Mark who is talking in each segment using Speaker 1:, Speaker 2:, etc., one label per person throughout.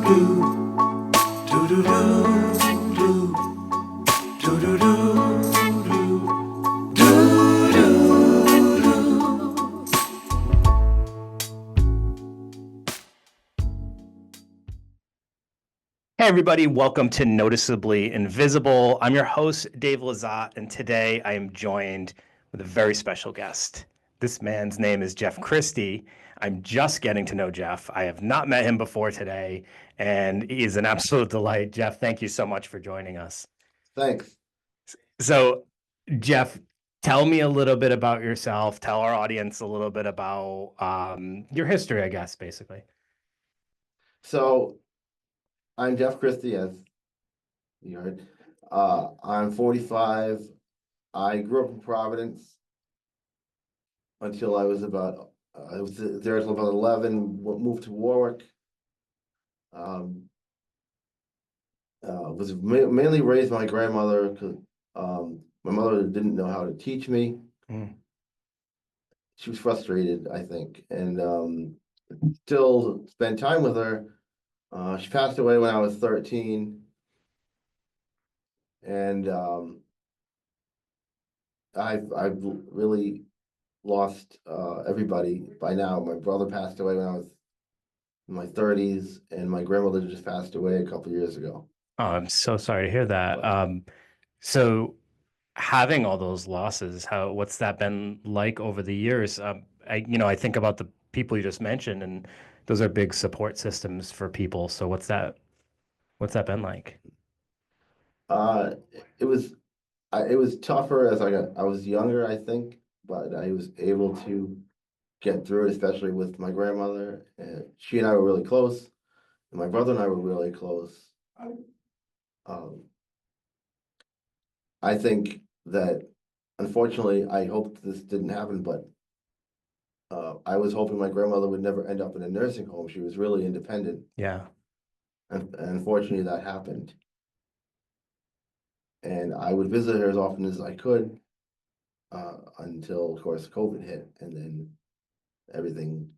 Speaker 1: Hey, everybody, welcome to Noticeably Invisible. I'm your host, Dave Lazat, and today I am joined with a very special guest. This man's name is Jeff Christie. I'm just getting to know Jeff. I have not met him before today, and he is an absolute delight. Jeff, thank you so much for joining us.
Speaker 2: Thanks.
Speaker 1: So, Jeff, tell me a little bit about yourself. Tell our audience a little bit about your history, I guess, basically.
Speaker 2: So I'm Jeff Christie, as you heard. I'm 45. I grew up in Providence until I was about, I was there until about 11, moved to Warwick. Was mainly raised by my grandmother because my mother didn't know how to teach me. She was frustrated, I think, and still spent time with her. She passed away when I was 13, and I've really lost everybody by now. My brother passed away when I was in my 30s, and my grandmother just passed away a couple years ago.
Speaker 1: Oh, I'm so sorry to hear that. So having all those losses, what's that been like over the years? I think about the people you just mentioned, and those are big support systems for people. So what's that been like?
Speaker 2: It was tougher as I was younger, I think, but I was able to get through it, especially with my grandmother. And she and I were really close, and my brother and I were really close. I think that, unfortunately, I hoped this didn't happen, but I was hoping my grandmother would never end up in a nursing home. She was really independent,
Speaker 1: Yeah.
Speaker 2: and unfortunately, that happened. And I would visit her as often as I could until, of course, COVID hit, and then everything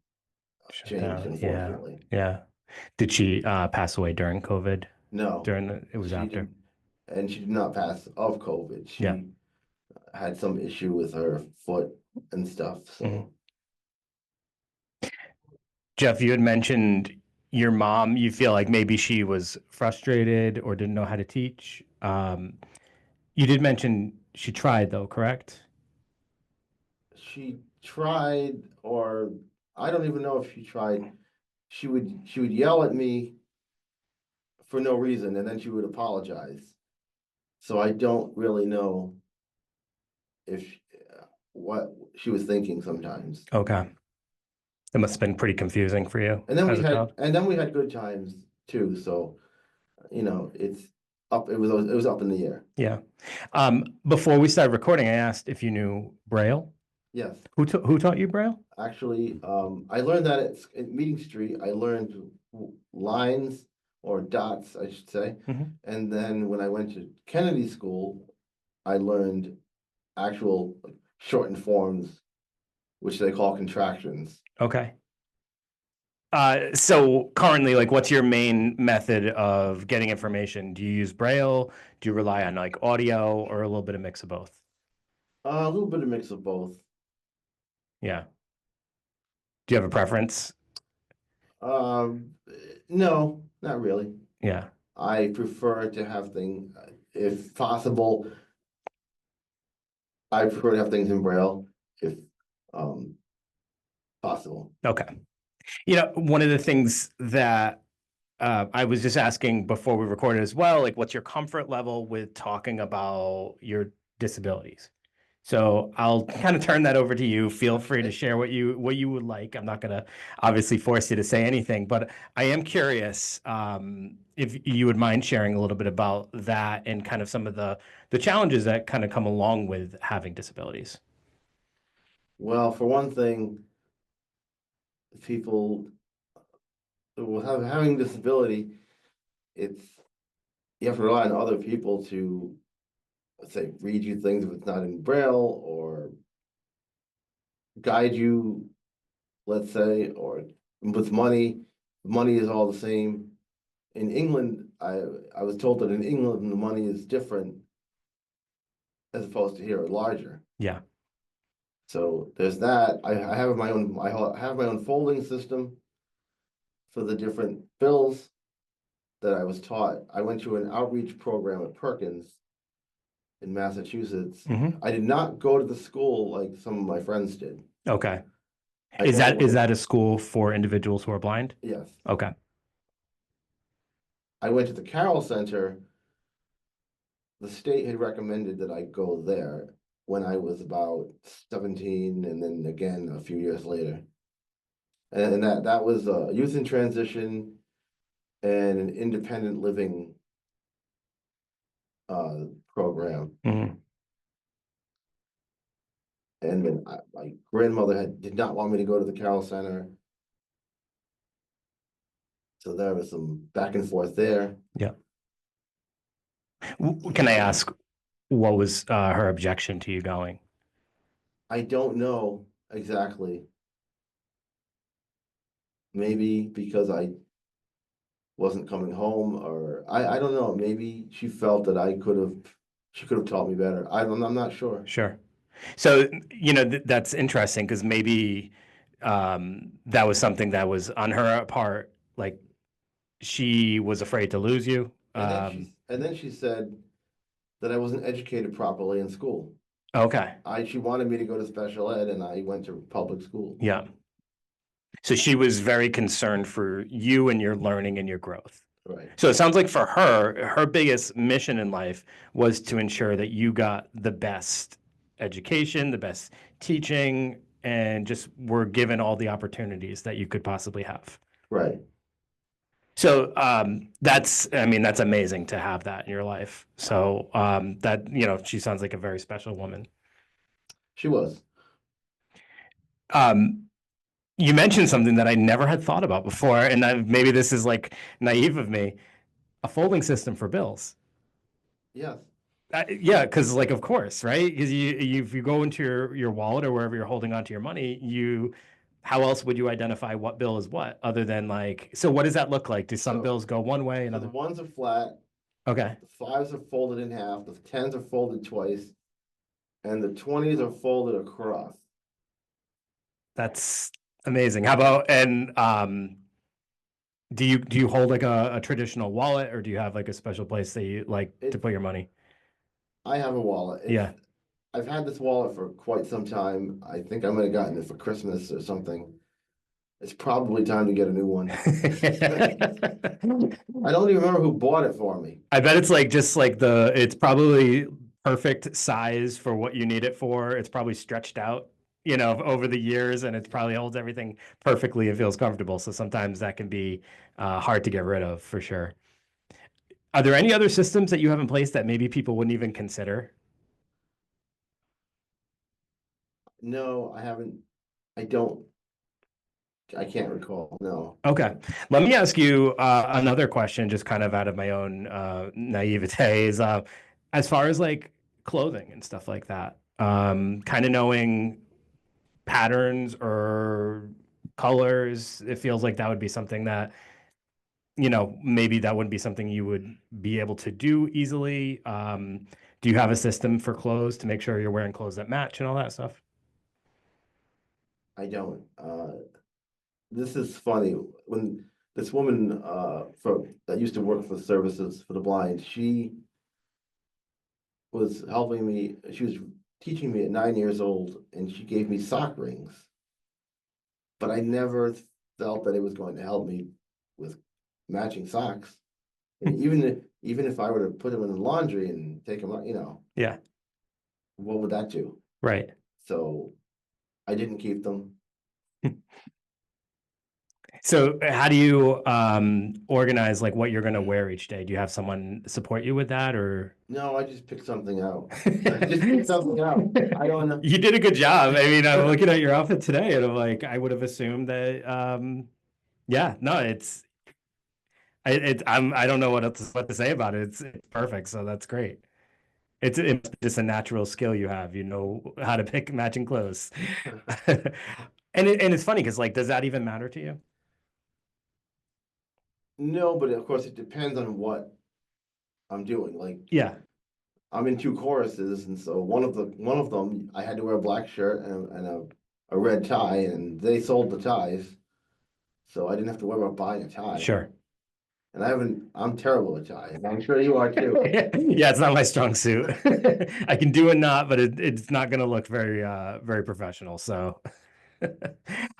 Speaker 1: Shut
Speaker 2: changed,
Speaker 1: down.
Speaker 2: unfortunately.
Speaker 1: Yeah. Did she pass away during COVID?
Speaker 2: No,
Speaker 1: It was after.
Speaker 2: And she did not pass of COVID.
Speaker 1: Yeah.
Speaker 2: She had some issue with her foot and stuff. So,
Speaker 1: Jeff, you had mentioned your mom. You feel like maybe she was frustrated or didn't know how to teach. You did mention she tried, though, correct?
Speaker 2: she tried, or I don't even know if she tried. She would yell at me for no reason, and then she would apologize. So I don't really know if what she was thinking sometimes.
Speaker 1: Okay. It must have been pretty confusing for you
Speaker 2: And then
Speaker 1: as a child.
Speaker 2: we had good times too. So, it's up. It was up in the air.
Speaker 1: Yeah. Before we started recording, I asked if you knew Braille.
Speaker 2: Yes.
Speaker 1: Who taught you Braille?
Speaker 2: Actually, I learned that at Meeting Street. I learned lines, or dots, I should say. And then when I went to Kennedy School, I learned actual shortened forms, which they call contractions.
Speaker 1: Okay. So currently, like, what's your main method of getting information? Do you use Braille? Do you rely on like audio, or a little bit of mix of both?
Speaker 2: A little bit of mix of both.
Speaker 1: Yeah. Do you have a preference?
Speaker 2: No, not really.
Speaker 1: Yeah.
Speaker 2: I prefer to have things, if possible, I prefer to have things in Braille, if possible.
Speaker 1: Okay. One of the things that I was just asking before we recorded as well, like, what's your comfort level with talking about your disabilities? So I'll kind of turn that over to you. Feel free to share what you would like. I'm not going to obviously force you to say anything, but I am curious if you would mind sharing a little bit about that and kind of some of the challenges that kind of come along with having disabilities.
Speaker 2: Well, for one thing, people having disability, you have to rely on other people to, let's say, read you things if it's not in Braille, or guide you, let's say, or with money. Money is all the same. in England, I was told that in England, the money is different as opposed to here, larger.
Speaker 1: Yeah.
Speaker 2: So there's that. I have have my own folding system for the different bills that I was taught. I went to an outreach program at Perkins in Massachusetts.
Speaker 1: Hmm.
Speaker 2: I did not go to the school like some of my friends did.
Speaker 1: Okay.
Speaker 2: I
Speaker 1: Is
Speaker 2: only
Speaker 1: that
Speaker 2: went,
Speaker 1: a school for individuals who are blind?
Speaker 2: yes,
Speaker 1: Okay.
Speaker 2: I went to the Carroll Center. The state had recommended that I go there when I was about 17, and then again a few years later. And that was youth in transition and an independent living program.
Speaker 1: Hmm.
Speaker 2: And then my grandmother did not want me to go to the Carroll Center. So there was some back and forth there.
Speaker 1: Yeah. Can I ask what was her objection to you going?
Speaker 2: I don't know exactly. Maybe because I wasn't coming home, or I don't know. Maybe she felt that she could have taught me better. I'm not sure.
Speaker 1: Sure. So, that's interesting because maybe that was something that was on her part, like she was afraid to lose you.
Speaker 2: And then she said that I wasn't educated properly in school.
Speaker 1: Okay.
Speaker 2: She wanted me to go to special ed, and I went to public school.
Speaker 1: Yeah. So she was very concerned for you and your learning and your growth.
Speaker 2: Right.
Speaker 1: So it sounds like for her, her biggest mission in life was to ensure that you got the best education, the best teaching, and just were given all the opportunities that you could possibly have.
Speaker 2: Right.
Speaker 1: So I mean, that's amazing to have that in your life. So that, she sounds like a very special woman.
Speaker 2: She was.
Speaker 1: Um, you mentioned something that I never had thought about before, and maybe this is like naive of me, a folding system for bills.
Speaker 2: Yes.
Speaker 1: Yeah, because like of course, right? Because if you go into your wallet or wherever you're holding onto your money, how else would you identify what bill is what other than like? So what does that look like? Do some
Speaker 2: So
Speaker 1: bills go one way,
Speaker 2: so the
Speaker 1: another?
Speaker 2: ones are flat,
Speaker 1: Okay,
Speaker 2: the fives are folded in half, the tens are folded twice, and the 20s are folded across.
Speaker 1: that's amazing. How about and do you hold like a traditional wallet or do you have like a special place that you like to
Speaker 2: It
Speaker 1: put your money?
Speaker 2: I have a wallet.
Speaker 1: Yeah.
Speaker 2: I've had this wallet for quite some time. I think I might have gotten it for Christmas or something. It's probably time to get a new one. I don't even remember who bought it for me.
Speaker 1: I bet it's like just like it's probably perfect size for what you need it for. It's probably stretched out, over the years, and it probably holds everything perfectly and feels comfortable. So sometimes that can be hard to get rid of for sure. Are there any other systems that you have in place that maybe people wouldn't even consider?
Speaker 2: No, I haven't. I don't. I can't recall. No.
Speaker 1: Okay. Let me ask you another question, just kind of out of my own naivete, is as far as like clothing and stuff like that, kind of knowing patterns or colors, it feels like that would be something that, maybe that wouldn't be something you would be able to do easily. Do you have a system for clothes to make sure you're wearing clothes that match and all that stuff?
Speaker 2: I don't. This is funny. When this woman that used to work for Services for the Blind, she was helping me. She was teaching me at 9 years old, and she gave me sock rings. But I never felt that it was going to help me with matching socks. And even if I were to put them in the laundry and take them out,
Speaker 1: Yeah,
Speaker 2: what would that do?
Speaker 1: right.
Speaker 2: So I didn't keep them.
Speaker 1: So how do you organize like what you're going to wear each day? Do you have someone support you with that or?
Speaker 2: No, I just picked something out. I just picked something out. I don't know.
Speaker 1: You did a good job. I mean, I'm looking at your outfit today and I'm like, I would have assumed that, yeah, no, I don't know what to say about it. It's perfect. So that's great. It's just a natural skill you have. You know how to pick matching clothes. And it's funny because like, does that even matter to you?
Speaker 2: No, but of course it depends on what I'm doing. Like
Speaker 1: Yeah,
Speaker 2: I'm in two choruses, and so one of them I had to wear a black shirt and a red tie, and they sold the ties, so I didn't have to worry about buying a tie.
Speaker 1: sure.
Speaker 2: And I'm terrible at ties. I'm sure you are too.
Speaker 1: Yeah, it's not my strong suit. I can do a knot, but it's not going to look very very professional. So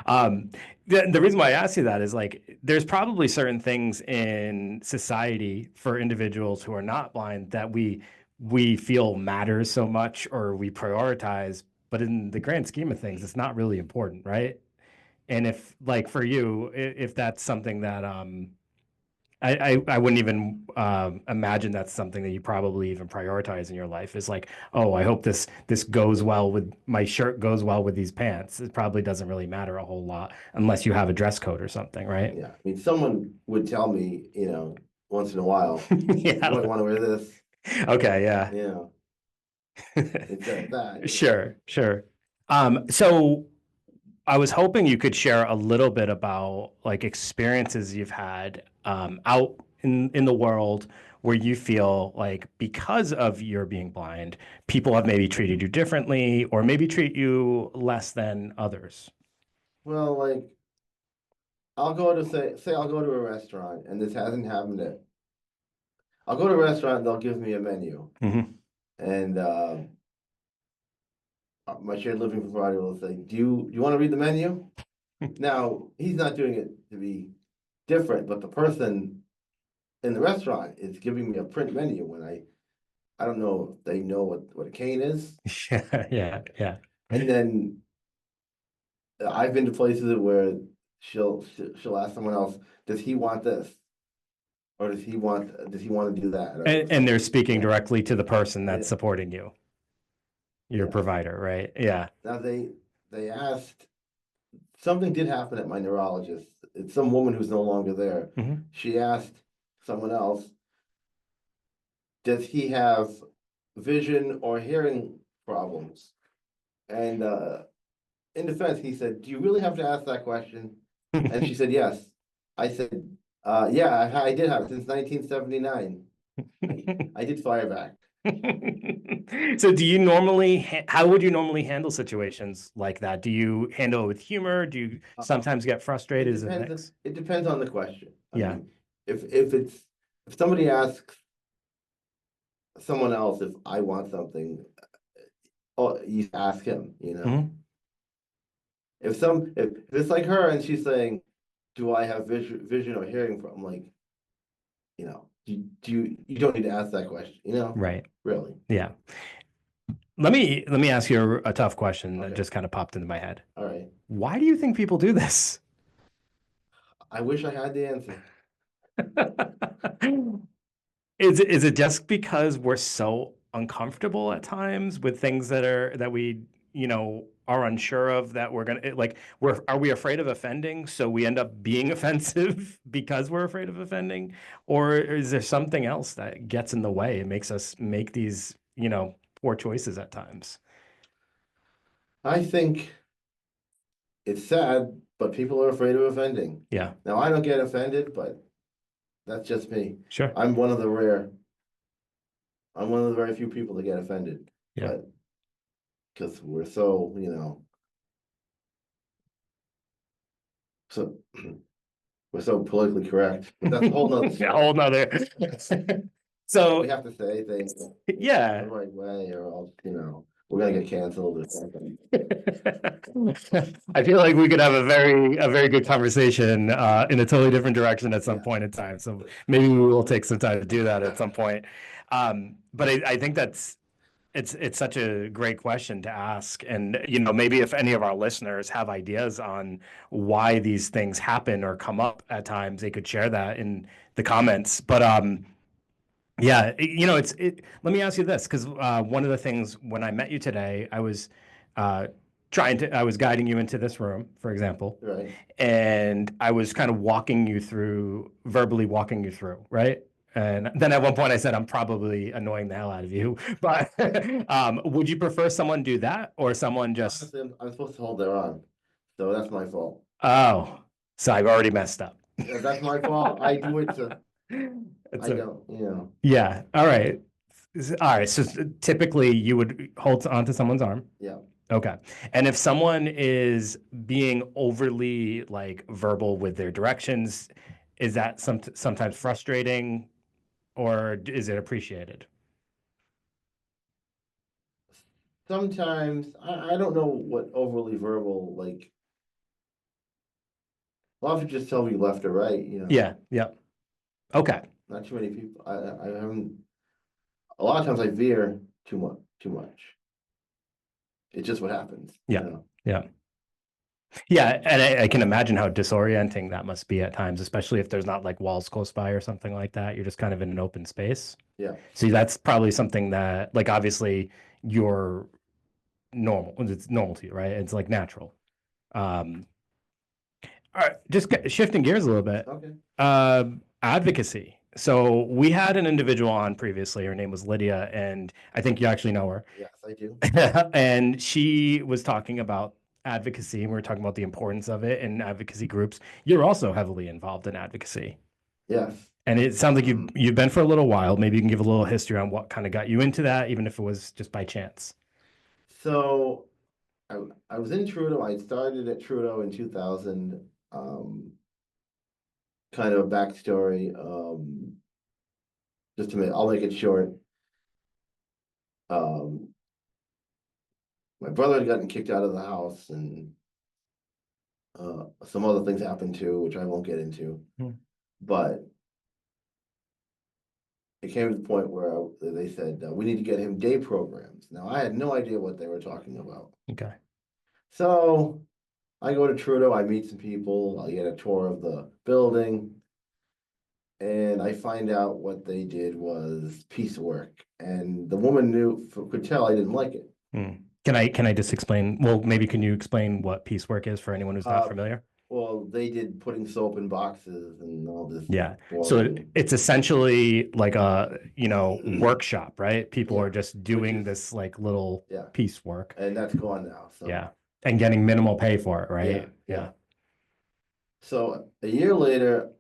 Speaker 1: um the reason why I ask you that is like there's probably certain things in society for individuals who are not blind that we feel matters so much or we prioritize, but in the grand scheme of things, it's not really important, right? And if like for you, if that's something that I wouldn't even imagine that's something that you probably even prioritize in your life is like, oh, I hope this goes well with my shirt goes well with these pants. It probably doesn't really matter a whole lot unless you have a dress code or something, right?
Speaker 2: Yeah, I mean, someone would tell me, once in a while, you
Speaker 1: Yeah.
Speaker 2: might want to wear this.
Speaker 1: Okay, yeah.
Speaker 2: You know, instead of that.
Speaker 1: Sure, sure. So I was hoping you could share a little bit about like experiences you've had out in the world where you feel like because of your being blind, people have maybe treated you differently or maybe treat you less than others.
Speaker 2: Well, like I'll go to say I'll go to a restaurant, and this hasn't happened yet. I'll go to a restaurant and they'll give me a menu,
Speaker 1: Hmm.
Speaker 2: and my shared living provider will say, "Do you want to read the menu?" Now he's not doing it to be different, but the person in the restaurant is giving me a print menu when I don't know if they know what a cane is.
Speaker 1: Yeah, yeah, yeah.
Speaker 2: And then I've been to places where she'll ask someone else, "Does he want this?" Or does he want to do that? Or
Speaker 1: And they're speaking
Speaker 2: yeah,
Speaker 1: directly to the person that's
Speaker 2: yeah,
Speaker 1: supporting you, your
Speaker 2: yes.
Speaker 1: provider, right? Yeah.
Speaker 2: Now they asked something did happen at my neurologist. It's some woman who's no longer there.
Speaker 1: Hmm.
Speaker 2: She asked someone else, does he have vision or hearing problems? And in defense, he said, "Do you really have to ask that question?" And she said, "Yes." I said, "Yeah, I did have it since 1979. I did fire back."
Speaker 1: So do you normally how would you normally handle situations like that? Do you handle it with humor? Do you
Speaker 2: Uh,
Speaker 1: sometimes get
Speaker 2: it
Speaker 1: frustrated? Is it a
Speaker 2: depends.
Speaker 1: mix?
Speaker 2: It depends on the question. I
Speaker 1: Yeah.
Speaker 2: mean, if somebody asks someone else if I want something, oh, you ask him.
Speaker 1: Hmm.
Speaker 2: If it's like her and she's saying, "Do I have vision or hearing from?" I'm like, you don't need to ask that question.
Speaker 1: Right.
Speaker 2: Really?
Speaker 1: Yeah. Let me ask you a tough question that
Speaker 2: Okay.
Speaker 1: just kind of popped into my head.
Speaker 2: All right.
Speaker 1: Why do you think people do this?
Speaker 2: I wish I had the answer.
Speaker 1: Is it just because we're so uncomfortable at times with things that we, are unsure of that we're gonna like are we afraid of offending, so we end up being offensive because we're afraid of offending? Or is there something else that gets in the way and makes us make these, poor choices at times?
Speaker 2: I think it's sad, but people are afraid of offending.
Speaker 1: Yeah,
Speaker 2: Now, I don't get offended, but that's just me.
Speaker 1: sure.
Speaker 2: I'm one of the rare, I'm one of the very few people that get offended,
Speaker 1: Yeah.
Speaker 2: but because we're so, so we're so politically correct. But that's a whole nother
Speaker 1: A
Speaker 2: story.
Speaker 1: whole nother.
Speaker 2: We
Speaker 1: So
Speaker 2: have to say things the
Speaker 1: yeah.
Speaker 2: right way, or else, we're gonna get canceled or something.
Speaker 1: I feel like we could have a very good conversation in a totally different direction at some
Speaker 2: Yeah.
Speaker 1: point in time. So maybe we will take some time to do that at some point. But I think it's such a great question to ask. And maybe if any of our listeners have ideas on why these things happen or come up at times, they could share that in the comments. But yeah, let me ask you this, because one of the things when I met you today, I was uh, I was guiding you into this room, for example,
Speaker 2: Right.
Speaker 1: and I was kind of verbally walking you through, right? And then at one point I said, I'm probably annoying the hell out of you, but would you prefer someone do that or someone just,
Speaker 2: Honestly, I'm supposed to hold their arm, so that's my fault.
Speaker 1: oh, so I've already messed up.
Speaker 2: If that's my fault, I do it to,
Speaker 1: It's
Speaker 2: I
Speaker 1: a,
Speaker 2: don't, you know,
Speaker 1: yeah. All right. All right. So typically you would hold onto someone's arm.
Speaker 2: yeah.
Speaker 1: Okay. And if someone is being overly like verbal with their directions, is that sometimes frustrating or is it appreciated?
Speaker 2: Sometimes, I don't know what overly verbal, like, a lot of people just tell me left or right, you know,
Speaker 1: Yeah. Yeah. Okay.
Speaker 2: not too many people, I haven't, a lot of times I veer too much. It's just what happens, you
Speaker 1: Yeah.
Speaker 2: know?
Speaker 1: Yeah. Yeah. And I can imagine how disorienting that must be at times, especially if there's not like walls close by or something like that. You're just kind of in an open space.
Speaker 2: Yeah,
Speaker 1: See, that's probably something that, like, obviously you're normal. It's normal to you, right? It's like natural. Um, all right, just shifting gears a little bit.
Speaker 2: okay,
Speaker 1: Advocacy. So we had an individual on previously. Her name was Lydia, and I think you actually know her.
Speaker 2: yes, I do,
Speaker 1: And she was talking about advocacy, and we were talking about the importance of it in advocacy groups. You're also heavily involved in advocacy.
Speaker 2: yes.
Speaker 1: And it sounds like you've been for a little while. Maybe you can give a little history on what kind of got you into that, even if it was just by chance.
Speaker 2: So, I was in Trudeau, I started at Trudeau in 2000, kind of a backstory, just to make, I'll make it short. Um, my brother had gotten kicked out of the house and some other things happened too, which I won't get into.
Speaker 1: Hmm.
Speaker 2: But it came to the point where they said, we need to get him day programs. Now, I had no idea what they were talking about.
Speaker 1: Okay.
Speaker 2: So I go to Trudeau, I meet some people, I get a tour of the building, and I find out what they did was piecework. And the woman could tell I didn't like it.
Speaker 1: Hmm. Can I just explain? Well, maybe can you explain what piecework is for anyone who's not
Speaker 2: Uh,
Speaker 1: familiar?
Speaker 2: well, they did putting soap in boxes and all this
Speaker 1: Yeah. So
Speaker 2: boring.
Speaker 1: it's essentially like a, workshop, right? People
Speaker 2: Yeah,
Speaker 1: are just
Speaker 2: which
Speaker 1: doing
Speaker 2: is,
Speaker 1: this like little
Speaker 2: yeah,
Speaker 1: piecework.
Speaker 2: and that's gone now. So,
Speaker 1: Yeah. And getting minimal pay for it,
Speaker 2: yeah,
Speaker 1: right?
Speaker 2: yeah.
Speaker 1: Yeah.
Speaker 2: So a year later,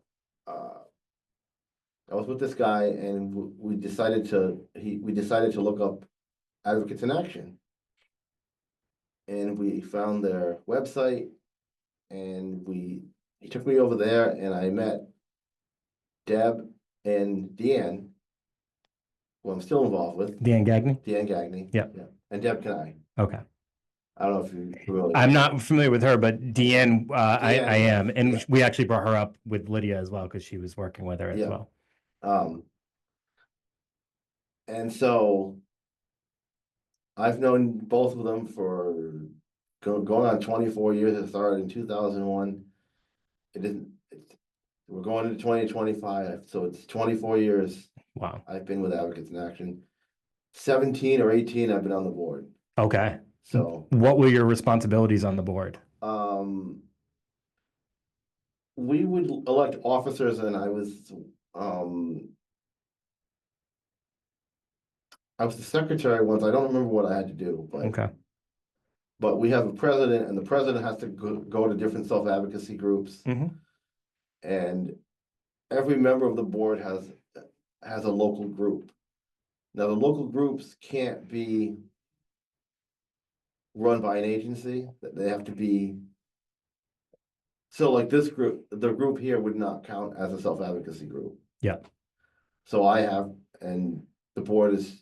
Speaker 2: uh, I was with this guy and we decided to look up Advocates in Action. And we found their website and he took me over there and I met Deb and Deanne, who I'm still involved with,
Speaker 1: Dan Gagnon?
Speaker 2: Deanne Gagney.
Speaker 1: Yeah.
Speaker 2: Yeah. And Deb Canai.
Speaker 1: Okay.
Speaker 2: I don't know if you're familiar
Speaker 1: I'm
Speaker 2: with
Speaker 1: not familiar with her, but Deanne, I
Speaker 2: Deanne, yes,
Speaker 1: am. And
Speaker 2: yeah,
Speaker 1: we actually brought her up with Lydia as well because she was working with her as
Speaker 2: yeah.
Speaker 1: well.
Speaker 2: Um, and so I've known both of them for going on 24 years. It started in 2001. It isn't, we're going into 2025, so it's 24 years
Speaker 1: Wow.
Speaker 2: I've been with Advocates in Action. 17 or 18, I've been on the board.
Speaker 1: Okay.
Speaker 2: So,
Speaker 1: What were your responsibilities on the board?
Speaker 2: we would elect officers and um, I was the secretary once. I don't remember what I had to do,
Speaker 1: Okay.
Speaker 2: but we have a president and the president has to go to different self-advocacy groups.
Speaker 1: Hmm.
Speaker 2: And every member of the board has a local group. Now, the local groups can't be run by an agency, that they have to be. So like this group, the group here would not count as a self-advocacy group.
Speaker 1: Yeah.
Speaker 2: So I have, and the board is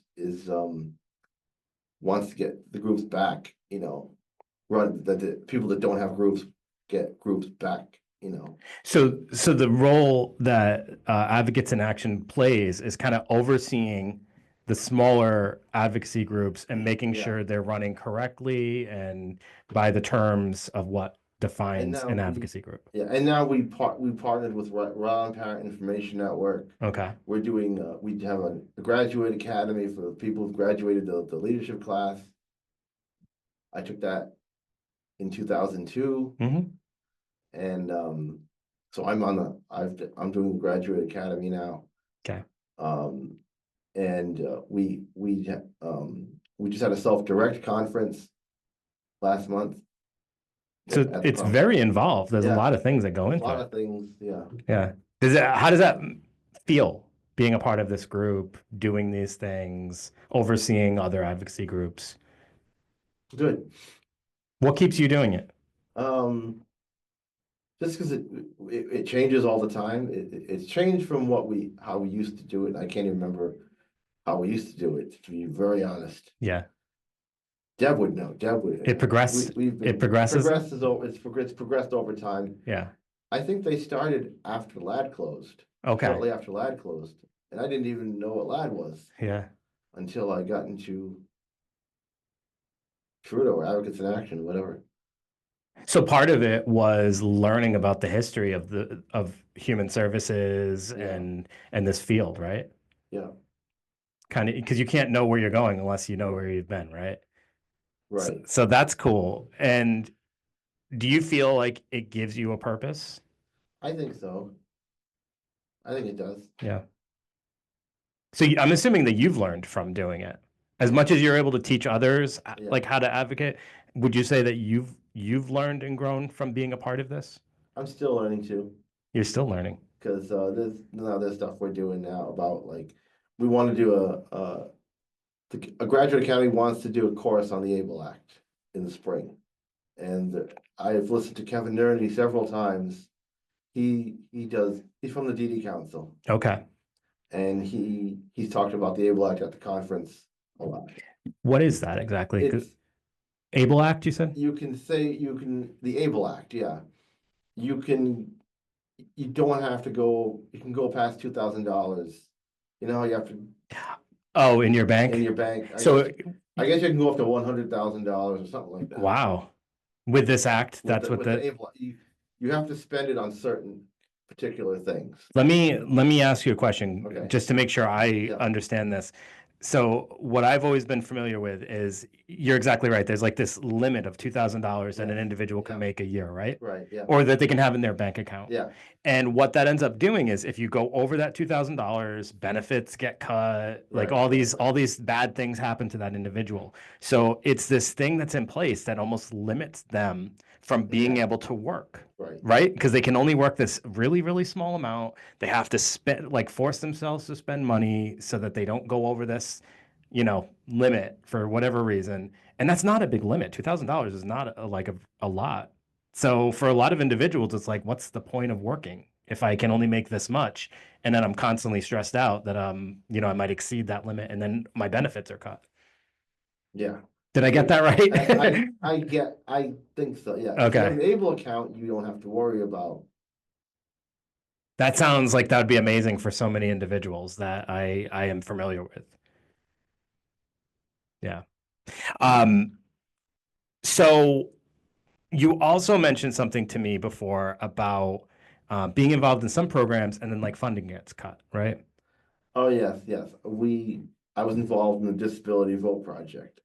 Speaker 2: wants to get the groups back, run that the people that don't have groups get groups back.
Speaker 1: So the role that Advocates in Action plays is kind of overseeing the smaller advocacy groups and making
Speaker 2: Yeah.
Speaker 1: sure they're running correctly and by the terms of what
Speaker 2: And
Speaker 1: defines
Speaker 2: now
Speaker 1: an advocacy group.
Speaker 2: yeah, and now we partnered with Rhode Parent Information Network.
Speaker 1: Okay.
Speaker 2: We're doing, we have a graduate academy for people who've graduated the leadership class. I took that in 2002.
Speaker 1: Hmm.
Speaker 2: And so I'm doing the graduate academy now.
Speaker 1: Okay.
Speaker 2: And we just had a self-direct conference last month. Yeah,
Speaker 1: So
Speaker 2: at the
Speaker 1: it's
Speaker 2: conference.
Speaker 1: very involved. There's a
Speaker 2: Yeah,
Speaker 1: lot of things that go
Speaker 2: a
Speaker 1: into
Speaker 2: lot
Speaker 1: it.
Speaker 2: of things, yeah.
Speaker 1: Yeah. How does that feel being a part of this group, doing these things, overseeing other advocacy groups?
Speaker 2: Good.
Speaker 1: What keeps you doing it?
Speaker 2: Um, just because it changes all the time. It's changed from how we used to do it. I can't even remember how we used to do it, to be very honest.
Speaker 1: Yeah.
Speaker 2: Deb would know. Deb would.
Speaker 1: It progressed.
Speaker 2: We've
Speaker 1: It
Speaker 2: been
Speaker 1: progresses.
Speaker 2: it's progressed over time.
Speaker 1: Yeah.
Speaker 2: I think they started after LAD closed,
Speaker 1: Okay.
Speaker 2: shortly after LAD closed, and I didn't even know what LAD was
Speaker 1: Yeah.
Speaker 2: until I got into Trudeau or Advocates in Action, whatever.
Speaker 1: So part of it was learning about the history of human services
Speaker 2: Yeah.
Speaker 1: and this field, right?
Speaker 2: Yeah,
Speaker 1: Kind of because you can't know where you're going unless you know where you've been, right? So,
Speaker 2: right.
Speaker 1: so that's cool. And do you feel like it gives you a purpose?
Speaker 2: I think so. I think it does.
Speaker 1: Yeah. So I'm assuming that you've learned from doing it. As much as you're able to teach others
Speaker 2: Yeah,
Speaker 1: like how to advocate, would you say that you've learned and grown from being a part of this?
Speaker 2: I'm still learning too,
Speaker 1: You're still learning.
Speaker 2: because there's stuff we're doing now about like we want to do a graduate academy wants to do a course on the ABLE Act in the spring, and I've listened to Kevin Nerney several times. He's from the DD Council,
Speaker 1: Okay.
Speaker 2: and he's talked about the ABLE Act at the conference a lot.
Speaker 1: What is that exactly?
Speaker 2: It's
Speaker 1: Able Act, you said?
Speaker 2: the ABLE Act, yeah. You can you don't have to go, you can go past $2,000. You know, you have to
Speaker 1: Oh, in your bank?
Speaker 2: in your bank.
Speaker 1: So,
Speaker 2: I guess you can go up to $100,000 or something like that.
Speaker 1: wow. With this act,
Speaker 2: With
Speaker 1: that's what
Speaker 2: with the able, you have to spend it on certain particular things.
Speaker 1: let me ask you a question
Speaker 2: Okay.
Speaker 1: just to make sure I
Speaker 2: Yeah.
Speaker 1: understand this. So what I've always been familiar with is you're exactly right. There's like this limit of $2,000 that an
Speaker 2: Yeah.
Speaker 1: individual can
Speaker 2: Yeah.
Speaker 1: make a year, right?
Speaker 2: Right, yeah,
Speaker 1: Or that they can have in their bank account.
Speaker 2: yeah,
Speaker 1: And what that ends up doing is if you go over that $2,000, benefits get cut, like
Speaker 2: Right,
Speaker 1: all
Speaker 2: right,
Speaker 1: these
Speaker 2: right.
Speaker 1: all these bad things happen to that individual. So it's this thing that's in place that almost limits them from being
Speaker 2: Yeah.
Speaker 1: able to work,
Speaker 2: right.
Speaker 1: right? Because they can only work this really, really small amount. They have to spend, like, force themselves to spend money so that they don't go over this, limit for whatever reason. And that's not a big limit. $2,000 is not a lot. So for a lot of individuals, it's like, what's the point of working if I can only make this much? And then I'm constantly stressed out that I might exceed that limit and then my benefits are cut.
Speaker 2: Yeah.
Speaker 1: Did I get that right?
Speaker 2: I think so, yeah. If you have
Speaker 1: Okay.
Speaker 2: an able account, you don't have to worry about.
Speaker 1: That sounds like that would be amazing for so many individuals that I am familiar with. Yeah. Um, so you also mentioned something to me before about being involved in some programs and then like funding gets cut, right?
Speaker 2: Oh, yes, yes. I was involved in the Disability Vote Project.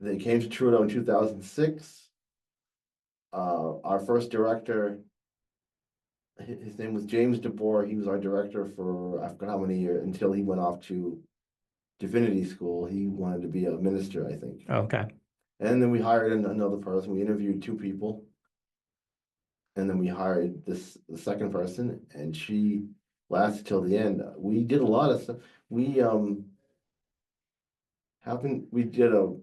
Speaker 2: They came to Trudeau in 2006. Our first director, his name was James DeBoer. He was our director for I forgot how many years until he went off to divinity school. He wanted to be a minister, I think.
Speaker 1: Oh, okay.
Speaker 2: And then we hired another person. We interviewed two people. And then we hired the second person, and she lasted till the end. We did a lot of stuff. We we did a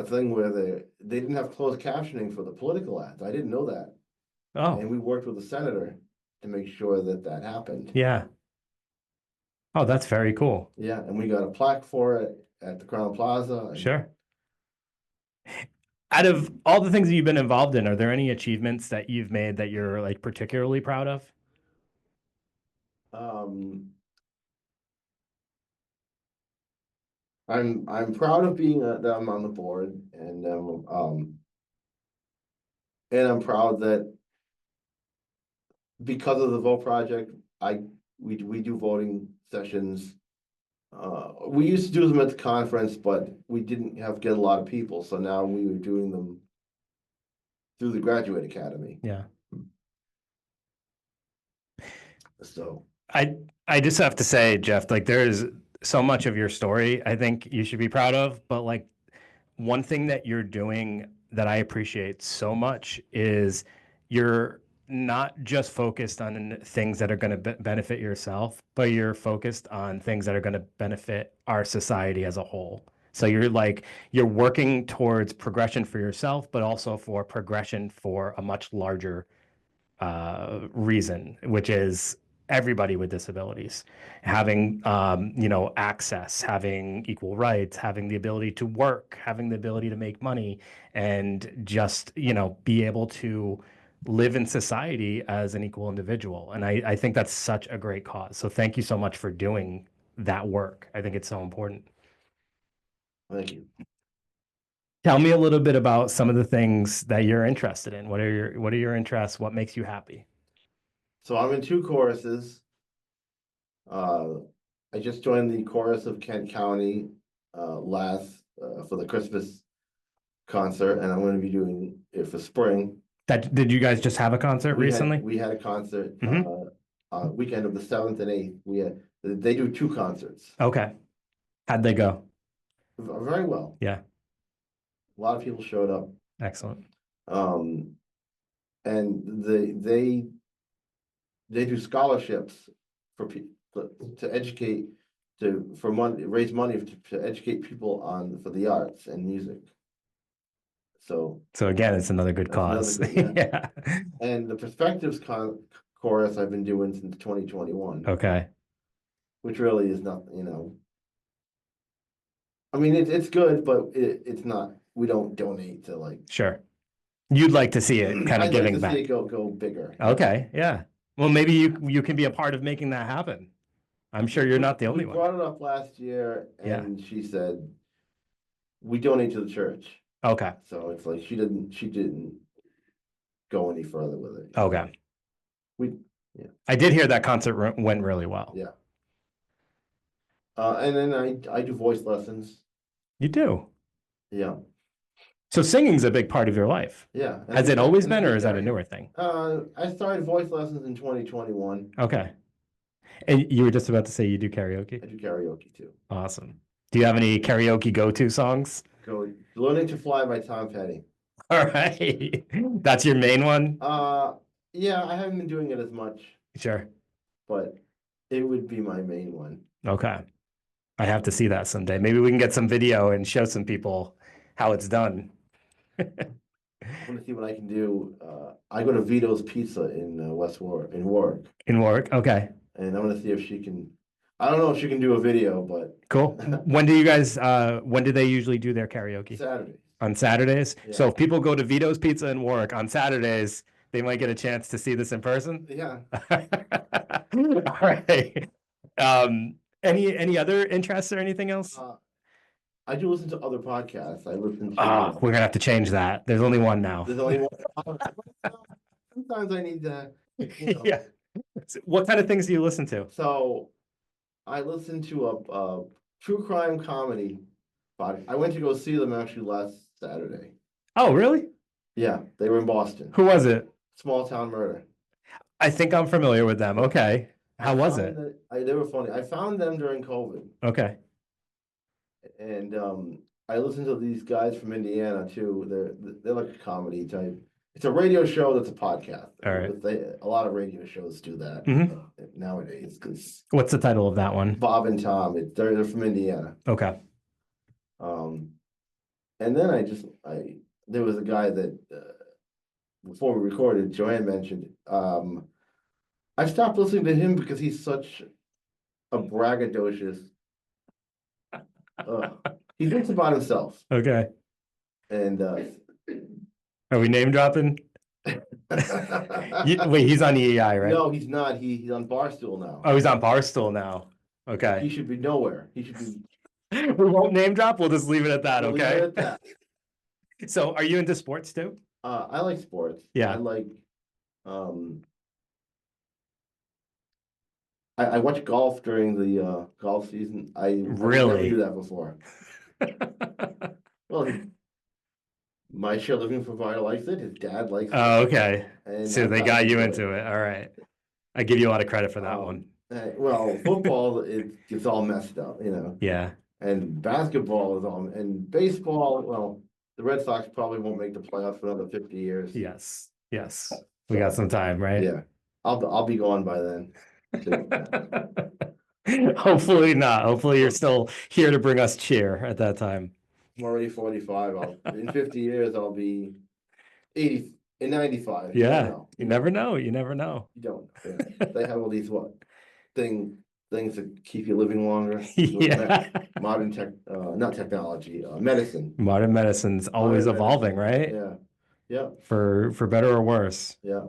Speaker 2: thing where they didn't have closed captioning for the political ads. I didn't know that.
Speaker 1: Oh,
Speaker 2: And we worked with the senator to make sure that that happened.
Speaker 1: yeah. Oh, that's very cool.
Speaker 2: Yeah, and we got a plaque for it at the Crown Plaza. And,
Speaker 1: Sure. Out of all the things that you've been involved in, are there any achievements that you've made that you're like particularly proud of?
Speaker 2: um, I'm proud of being that I'm on the board, and I'm proud that because of the vote project, we do voting sessions. We used to do them at the conference, but we didn't get a lot of people, so now we were doing them through the Graduate Academy.
Speaker 1: Yeah.
Speaker 2: So
Speaker 1: I just have to say, Jeff, like there is so much of your story I think you should be proud of, but like one thing that you're doing that I appreciate so much is you're not just focused on things that are going to benefit yourself, but you're focused on things that are going to benefit our society as a whole. So you're working towards progression for yourself, but also for progression for a much larger reason, which is everybody with disabilities having access, having equal rights, having the ability to work, having the ability to make money, and just be able to live in society as an equal individual. And I think that's such a great cause. So thank you so much for doing that work. I think it's so important.
Speaker 2: Thank you.
Speaker 1: Tell me a little bit about some of the things that you're interested in. What are your interests? What makes you happy?
Speaker 2: So I'm in 2 choruses. I just joined the chorus of Kent County for the Christmas concert, and I'm going to be doing it for spring.
Speaker 1: Did you guys just have a concert recently?
Speaker 2: We had a concert
Speaker 1: Mhm.
Speaker 2: weekend of the 7th and 8th. They do 2 concerts.
Speaker 1: Okay. How'd they go?
Speaker 2: Very well.
Speaker 1: Yeah.
Speaker 2: A lot of people showed up.
Speaker 1: Excellent.
Speaker 2: And they do scholarships for people to educate for money, raise money to educate people for the arts and music. So
Speaker 1: again, it's another good cause.
Speaker 2: yeah. And the Perspectives chorus I've been doing since 2021.
Speaker 1: Okay.
Speaker 2: Which really is not, I mean, it's good, but it's not. We don't donate to
Speaker 1: Sure. You'd like to see it kind of giving
Speaker 2: I'd like to
Speaker 1: back.
Speaker 2: see it go bigger.
Speaker 1: Okay. Yeah. Well, maybe you can be a part of making that happen. I'm sure you're not the only
Speaker 2: We
Speaker 1: one.
Speaker 2: brought it up last year,
Speaker 1: Yeah.
Speaker 2: and she said we donate to the church.
Speaker 1: Okay.
Speaker 2: So it's like she didn't go any further with it.
Speaker 1: Okay.
Speaker 2: Yeah.
Speaker 1: I did hear that concert went really well.
Speaker 2: Yeah. And then I do voice lessons.
Speaker 1: You do.
Speaker 2: Yeah.
Speaker 1: So singing's a big part of your life.
Speaker 2: Yeah.
Speaker 1: Has it always been, or is that a newer thing?
Speaker 2: I started voice lessons in 2021.
Speaker 1: Okay. And you were just about to say you do karaoke?
Speaker 2: I do karaoke too.
Speaker 1: Awesome. Do you have any karaoke go-to songs?
Speaker 2: Learning to Fly by Tom Petty.
Speaker 1: All right. That's your main one?
Speaker 2: Yeah, I haven't been doing it as much.
Speaker 1: Sure.
Speaker 2: But it would be my main one.
Speaker 1: Okay. I have to see that someday. Maybe we can get some video and show some people how it's done.
Speaker 2: I want to see what I can do. I go to Vito's Pizza in Warwick.
Speaker 1: In Warwick? Okay.
Speaker 2: And I want to see if she can. I don't know if she can do a video, but
Speaker 1: cool. When do they usually do their karaoke?
Speaker 2: Saturdays.
Speaker 1: On Saturdays?
Speaker 2: Yeah.
Speaker 1: So if people go to Vito's Pizza in Warwick on Saturdays, they might get a chance to see this in person?
Speaker 2: Yeah.
Speaker 1: All right. Any other interests or anything else?
Speaker 2: I do listen to other podcasts. I listen to.
Speaker 1: Oh, we're gonna have to change that. There's only one now.
Speaker 2: There's only one. Sometimes I need to.
Speaker 1: Yeah. What kind of things do you listen to?
Speaker 2: So, I listen to a true crime comedy podcast. I went to go see them actually last Saturday.
Speaker 1: Oh, really?
Speaker 2: Yeah, they were in Boston.
Speaker 1: Who was it?
Speaker 2: Small Town Murder.
Speaker 1: I think I'm familiar with them. Okay. How was it?
Speaker 2: They were funny. I found them during COVID.
Speaker 1: Okay.
Speaker 2: And I listened to these guys from Indiana too. They're like a comedy type. It's a radio show that's a podcast.
Speaker 1: All right.
Speaker 2: A lot of radio shows do that nowadays. Because
Speaker 1: what's the title of that one?
Speaker 2: Bob and Tom. They're from Indiana.
Speaker 1: Okay.
Speaker 2: And then there was a guy that before we recorded, Joanne mentioned. I stopped listening to him because he's such a braggadocious. He thinks about himself.
Speaker 1: Okay.
Speaker 2: And
Speaker 1: are we name dropping? Wait, he's on EEI, right?
Speaker 2: No, he's not. He's on Barstool now.
Speaker 1: Oh, he's on Barstool now. Okay.
Speaker 2: He should be nowhere. He should be.
Speaker 1: We won't name drop. We'll just leave it at that.
Speaker 2: We'll
Speaker 1: Okay.
Speaker 2: leave it at that.
Speaker 1: So, are you into sports too?
Speaker 2: I like sports.
Speaker 1: Yeah.
Speaker 2: I like. I watch golf during the golf season. I
Speaker 1: Really
Speaker 2: never do that before. Well, my living provider likes it. His dad likes it.
Speaker 1: Oh, okay.
Speaker 2: And
Speaker 1: So they got you into it. All right. I give you a lot of credit for that one.
Speaker 2: Well, football, it gets all messed up,
Speaker 1: Yeah.
Speaker 2: And basketball is on, and baseball, well, the Red Sox probably won't make the playoffs for another 50 years.
Speaker 1: Yes. Yes. We got some time, right?
Speaker 2: Yeah, I'll be gone by then. too.
Speaker 1: Hopefully not. Hopefully you're still here to bring us cheer at that time.
Speaker 2: I'm already 45. In 50 years, I'll be 80 in 95. You
Speaker 1: Yeah.
Speaker 2: don't know.
Speaker 1: You never know. You never know.
Speaker 2: You don't know. Yeah. They have all these things that keep you living longer.
Speaker 1: Yeah.
Speaker 2: Modern not technology, medicine.
Speaker 1: Modern medicine's always
Speaker 2: Modern
Speaker 1: evolving,
Speaker 2: medicine.
Speaker 1: right?
Speaker 2: Yeah. Yeah.
Speaker 1: For better or worse.
Speaker 2: Yeah.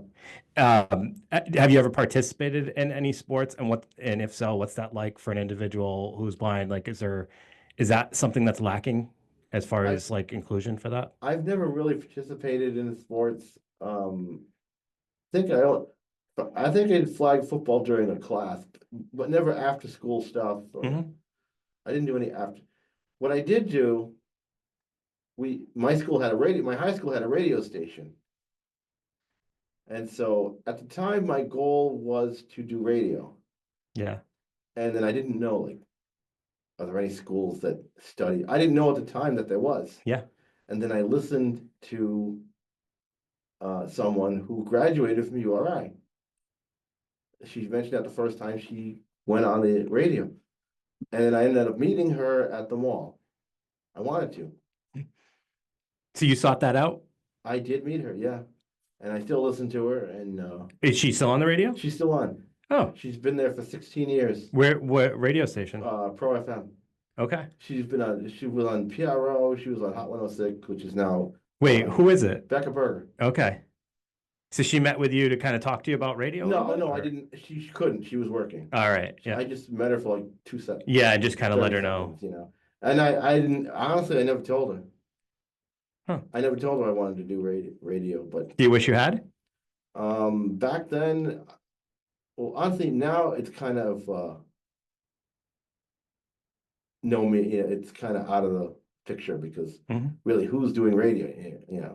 Speaker 1: Have you ever participated in any sports, and if so, what's that like for an individual who's blind? Like, is that something that's lacking as far as like inclusion for that?
Speaker 2: I've never really participated in sports. Think I don't. I think I'd flag football during a class, but never after school stuff.
Speaker 1: Mhm.
Speaker 2: I didn't do any after. What I did do, my school had a radio. My high school had a radio station, and so at the time, my goal was to do radio.
Speaker 1: Yeah.
Speaker 2: And then I didn't know, like, are there any schools that study? I didn't know at the time that there was.
Speaker 1: Yeah.
Speaker 2: And then I listened to someone who graduated from URI. She mentioned that the first time she went on the radio. And then I ended up meeting her at the mall. I wanted to.
Speaker 1: So you sought that out?
Speaker 2: I did meet her, yeah. And I still listen to her, and
Speaker 1: Is she still on the radio?
Speaker 2: she's still on.
Speaker 1: Oh,
Speaker 2: She's been there for 16 years.
Speaker 1: what radio station?
Speaker 2: Pro FM.
Speaker 1: Okay.
Speaker 2: She was on PRO, she was on Hot 106, which is now
Speaker 1: Wait, who is it?
Speaker 2: Becca Berger.
Speaker 1: Okay. So she met with you to kind of talk to you about radio?
Speaker 2: No, I didn't. She couldn't. She was working.
Speaker 1: All right. Yeah.
Speaker 2: I just met her for like 2 seconds.
Speaker 1: Yeah, just kind of let
Speaker 2: 30
Speaker 1: her know.
Speaker 2: seconds, And I didn't, honestly, I never told her.
Speaker 1: Huh.
Speaker 2: I never told her I wanted to do radio, but
Speaker 1: Do you wish you had?
Speaker 2: back then, well, honestly, now it's kind of it's kind of out of the picture because
Speaker 1: Mhm.
Speaker 2: really, who's doing radio?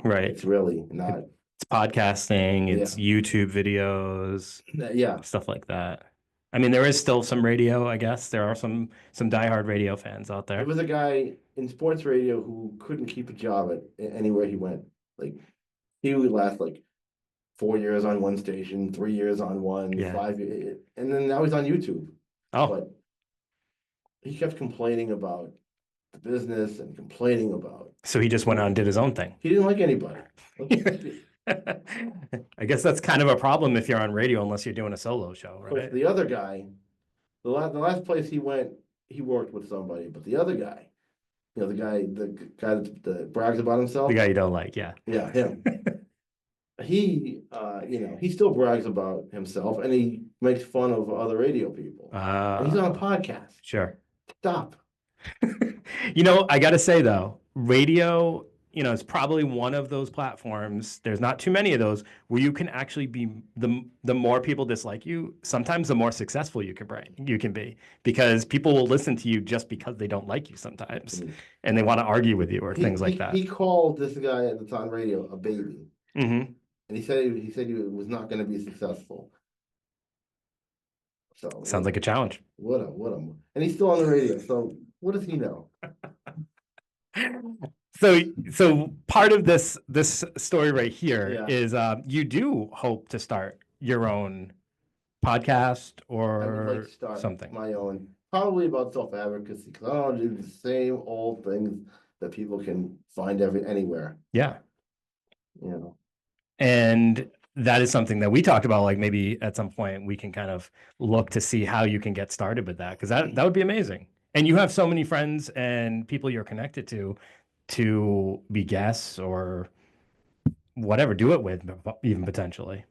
Speaker 1: Right.
Speaker 2: It's really not.
Speaker 1: It's podcasting, it's YouTube videos,
Speaker 2: Yeah,
Speaker 1: stuff like that. I mean, there is still some radio, I guess. There are some diehard radio fans out
Speaker 2: there
Speaker 1: there.
Speaker 2: was a guy in sports radio who couldn't keep a job anywhere he went. Like he would last like 4 years on one station, 3 years on one,
Speaker 1: Yeah.
Speaker 2: 5 years, and then now he's on YouTube.
Speaker 1: Oh,
Speaker 2: But he kept complaining about the business and complaining about.
Speaker 1: so he just went on and did his own thing.
Speaker 2: He didn't like anybody.
Speaker 1: I guess that's kind of a problem if you're on radio, unless you're doing a solo show,
Speaker 2: Of course,
Speaker 1: right?
Speaker 2: the other guy, the last place he went, he worked with somebody, but the other guy, the guy that brags about himself.
Speaker 1: The guy you don't like, yeah.
Speaker 2: Yeah, him. He, he still brags about himself and he makes fun of other radio people. And he's on a podcast.
Speaker 1: Sure.
Speaker 2: Stop.
Speaker 1: I got to say though, radio, is probably one of those platforms. There's not too many of those where you can actually be the more people dislike you, sometimes the more successful you can be, because people will listen to you just because they don't like you sometimes, and they want to argue with you or things like that.
Speaker 2: He called this guy that's on radio a baby.
Speaker 1: Mm-hmm.
Speaker 2: And he said he was not going to be successful. So
Speaker 1: sounds like a challenge.
Speaker 2: And he's still on the radio. So what does he know?
Speaker 1: So part of this story right here is you do hope to start your own podcast or
Speaker 2: I would like to start
Speaker 1: something.
Speaker 2: My own, probably about self-advocacy, because I don't want to do the same old things that people can find anywhere.
Speaker 1: Yeah. And that is something that we talked about, like maybe at some point we can kind of look to see how you can get started with that, because that would be amazing. And you have so many friends and people you're connected to be guests or whatever, do it with, even potentially.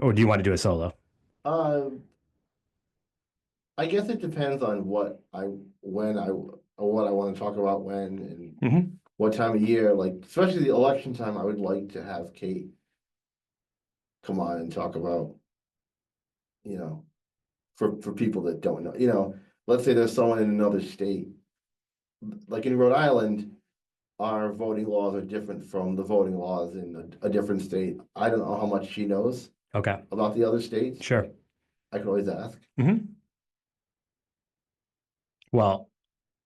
Speaker 1: Or do you want to do a solo?
Speaker 2: I guess it depends on what I want to talk about when and what time of year, like especially the election time. I would like to have Kate come on and talk about, for people that don't know, let's say there's someone in another state, like in Rhode Island, our voting laws are different from the voting laws in a different state. I don't know how much she knows about the other states.
Speaker 1: Sure.
Speaker 2: I could always ask.
Speaker 1: Well,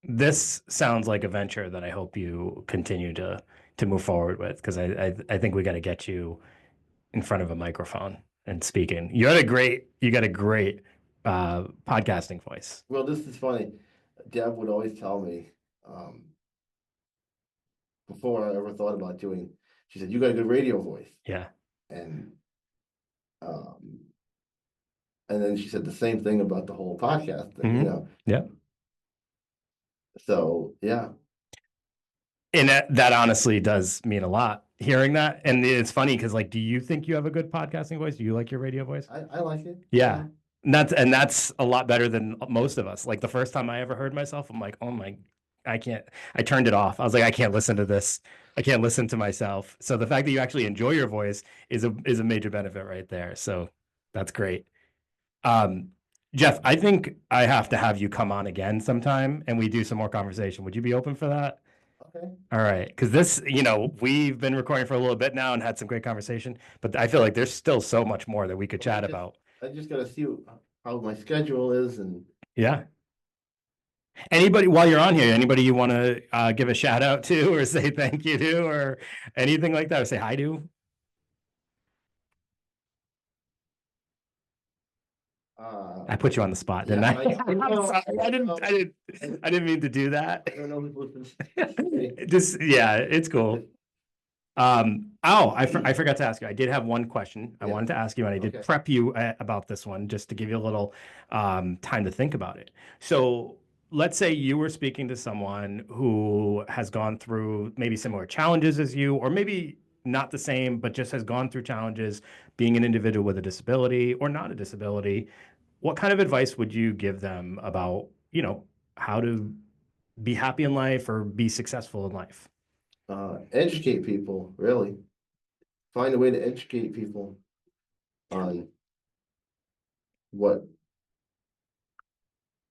Speaker 1: this sounds like a venture that I hope you continue to move forward with, because I think we got to get you in front of a microphone and speaking. You got a great podcasting voice.
Speaker 2: Well, this is funny. Deb would always tell me, before I ever thought about doing, she said, "You got a good radio voice."
Speaker 1: Yeah.
Speaker 2: And um, and then she said the same thing about the whole podcast thing, you
Speaker 1: Mhm.
Speaker 2: know.
Speaker 1: Yeah.
Speaker 2: So yeah,
Speaker 1: And that honestly does mean a lot hearing that. And it's funny because, like, do you think you have a good podcasting voice? Do you like your radio voice?
Speaker 2: I like it.
Speaker 1: Yeah. And that's a lot better than most of us. Like, the first time I ever heard myself, I'm like, oh my, I can't, I turned it off. I was like, I can't listen to this. I can't listen to myself. So the fact that you actually enjoy your voice is a major benefit right there. So that's great. Um, Jeff, I think I have to have you come on again sometime and we do some more conversation. Would you be open for that?
Speaker 2: Okay.
Speaker 1: All right. Because this, we've been recording for a little bit now and had some great conversation, but I feel like there's still so much more that we could chat about.
Speaker 2: I just gotta see how my schedule is, and
Speaker 1: Yeah. Anybody, while you're on here, anybody you want to give a shout out to or say thank you to or anything like that, or say hi to? I put you on the spot, didn't
Speaker 2: yeah,
Speaker 1: I? I'm
Speaker 2: know.
Speaker 1: sorry. I didn't mean to do that.
Speaker 2: I don't know who's listening.
Speaker 1: Just, yeah, it's cool. I forgot to ask you. I did have one question I
Speaker 2: Yeah.
Speaker 1: wanted to ask you, and I did
Speaker 2: Okay.
Speaker 1: prep you about this one just to give you a little time to think about it. So let's say you were speaking to someone who has gone through maybe similar challenges as you, or maybe not the same, but just has gone through challenges being an individual with a disability or not a disability. What kind of advice would you give them about, how to be happy in life or be successful in life?
Speaker 2: Educate people, really. Find a way to educate people on what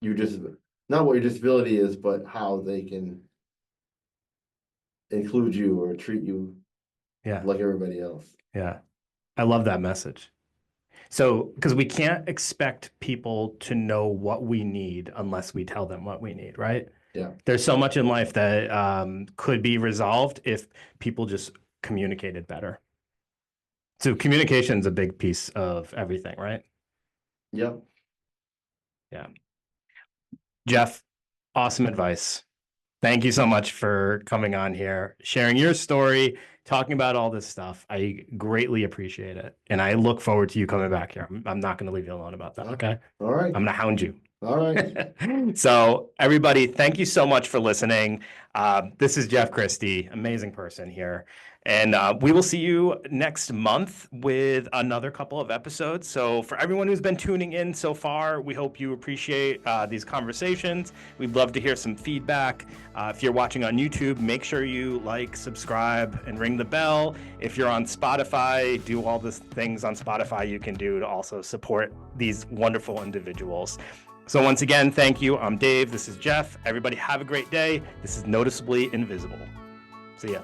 Speaker 2: your not what your disability is, but how they can include you or treat you
Speaker 1: Yeah.
Speaker 2: like everybody else.
Speaker 1: Yeah. I love that message. So, because we can't expect people to know what we need unless we tell them what we need, right?
Speaker 2: Yeah.
Speaker 1: There's so much in life that could be resolved if people just communicated better. So communication is a big piece of everything, right?
Speaker 2: Yep.
Speaker 1: Yeah. Jeff, awesome advice. Thank you so much for coming on here, sharing your story, talking about all this stuff. I greatly appreciate it. And I look forward to you coming back here. I'm not going to leave you alone about that. Okay.
Speaker 2: All right.
Speaker 1: I'm going to hound you.
Speaker 2: All right.
Speaker 1: So everybody, thank you so much for listening. This is Jeff Christie, amazing person here. And we will see you next month with another couple of episodes. So for everyone who's been tuning in so far, we hope you appreciate these conversations. We'd love to hear some feedback. If you're watching on YouTube, make sure you like, subscribe, and ring the bell. If you're on Spotify, do all the things on Spotify you can do to also support these wonderful individuals. So once again, thank you. I'm Dave. This is Jeff. Everybody have a great day. This is Noticeably Invisible. See ya.